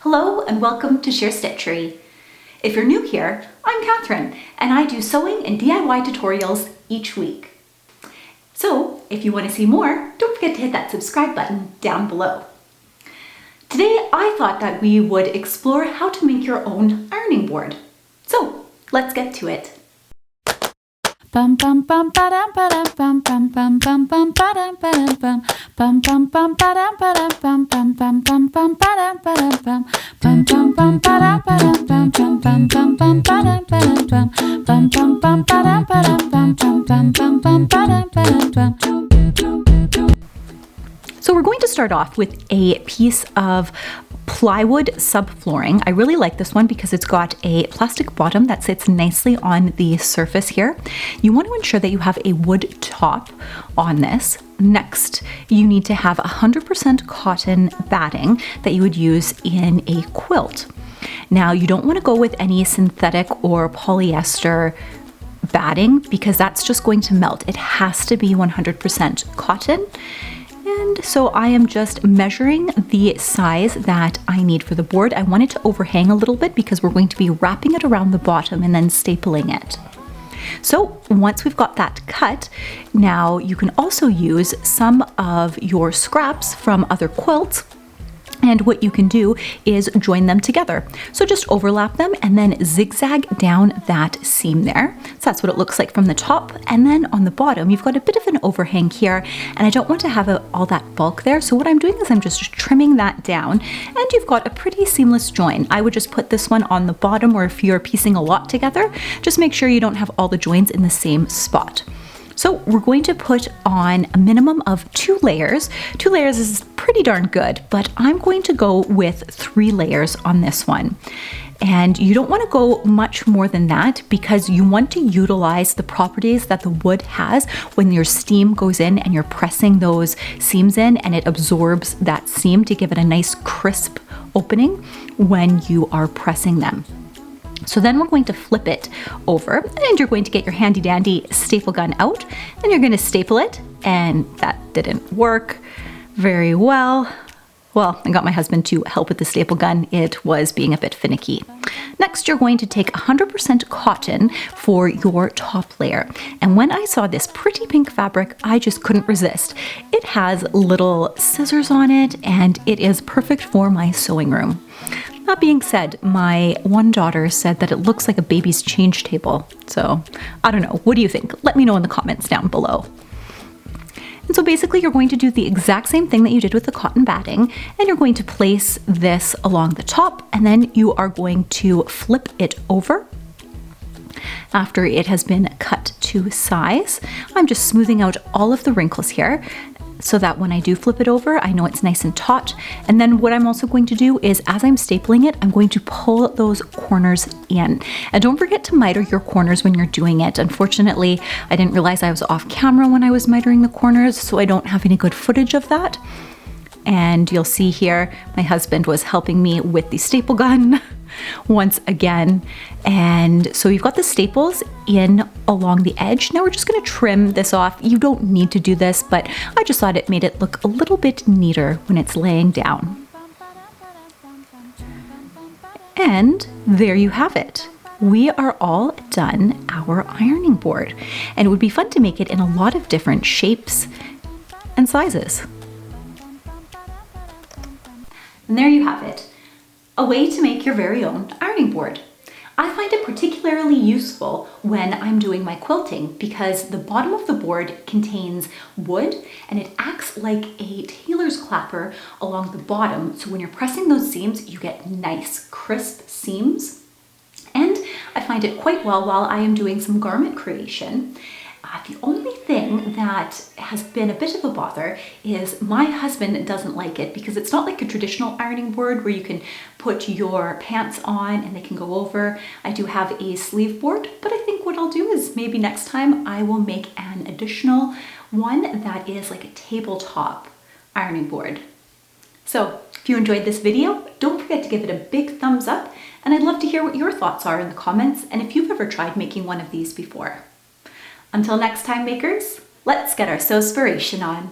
Hello and welcome to Stitchery. If you're new here, I'm Catherine and I do sewing and DIY tutorials each week. So if you want to see more, don't forget to hit that subscribe button down below. Today I thought that we would explore how to make your own ironing board. So let's get to it. Bum bum bum ba-dum ba-dum bum bum bum bum bum ba-dum ba-dum bum bum bum bum ba-dum ba-dum bum bum bum bum bum ba-dum ba-dum bum bum bum bum ba-dum ba-dum bum bum bum bum bum ba-dum ba-dum bum bum bum bum ba-dum ba-dum bum bum bum bum bum ba-dum ba-dum bum. So we're going to start off with a piece of plywood subflooring. I really like this one because it's got a plastic bottom that sits nicely on the surface here. You want to ensure that you have a wood top on this. Next, you need to have 100% cotton batting that you would use in a quilt. Now, you don't want to go with any synthetic or polyester batting because that's just going to melt. It has to be 100% cotton. And so I am just measuring the size that I need for the board. I want it to overhang a little bit because we're going to be wrapping it around the bottom and then stapling it. So once we've got that cut, now you can also use some of your scraps from other quilts. And what you can do is join them together. So just overlap them and then zigzag down that seam there. So that's what it looks like from the top. And then on the bottom, you've got a bit of an overhang here and I don't want to have all that bulk there. So what I'm doing is I'm just trimming that down and you've got a pretty seamless join. I would just put this one on the bottom, or if you're piecing a lot together, just make sure you don't have all the joins in the same spot. So we're going to put on a minimum of 2 layers. 2 layers is pretty darn good, but I'm going to go with 3 layers on this one. And you don't want to go much more than that because you want to utilize the properties that the wood has when your steam goes in and you're pressing those seams in, and it absorbs that seam to give it a nice crisp opening when you are pressing them. So then we're going to flip it over and you're going to get your handy dandy staple gun out and you're going to staple it, and that didn't work very well. Well, I got my husband to help with the staple gun. It was being a bit finicky. Next, you're going to take 100% cotton for your top layer. And when I saw this pretty pink fabric, I just couldn't resist. It has little scissors on it and it is perfect for my sewing room. That being said, my one daughter said that it looks like a baby's change table. So I don't know, what do you think? Let me know in the comments down below. And so basically you're going to do the exact same thing that you did with the cotton batting, and you're going to place this along the top, and then you are going to flip it over after it has been cut to size. I'm just smoothing out all of the wrinkles here so that when I do flip it over, I know it's nice and taut. And then what I'm also going to do is, as I'm stapling it, I'm going to pull those corners in. And don't forget to miter your corners when you're doing it. Unfortunately, I didn't realize I was off camera when I was mitering the corners, so I don't have any good footage of that. And you'll see here, my husband was helping me with the staple gun once again. And so you've got the staples in along the edge. Now we're just going to trim this off. You don't need to do this, but I just thought it made it look a little bit neater when it's laying down. And there you have it. We are all done our ironing board, and it would be fun to make it in a lot of different shapes and sizes. And there you have it. A way to make your very own ironing board. I find it particularly useful when I'm doing my quilting because the bottom of the board contains wood and it acts like a tailor's clapper along the bottom. So when you're pressing those seams, you get nice crisp seams. And I find it quite well while I am doing some garment creation. The only thing that has been a bit of a bother is my husband doesn't like it because it's not like a traditional ironing board where you can put your pants on and they can go over. I do have a sleeve board, but I think what I'll do is maybe next time I will make an additional one that is like a tabletop ironing board. So if you enjoyed this video, don't forget to give it a big thumbs up, and I'd love to hear what your thoughts are in the comments and if you've ever tried making one of these before. Until next time, makers, let's get our Sew-Spiration on.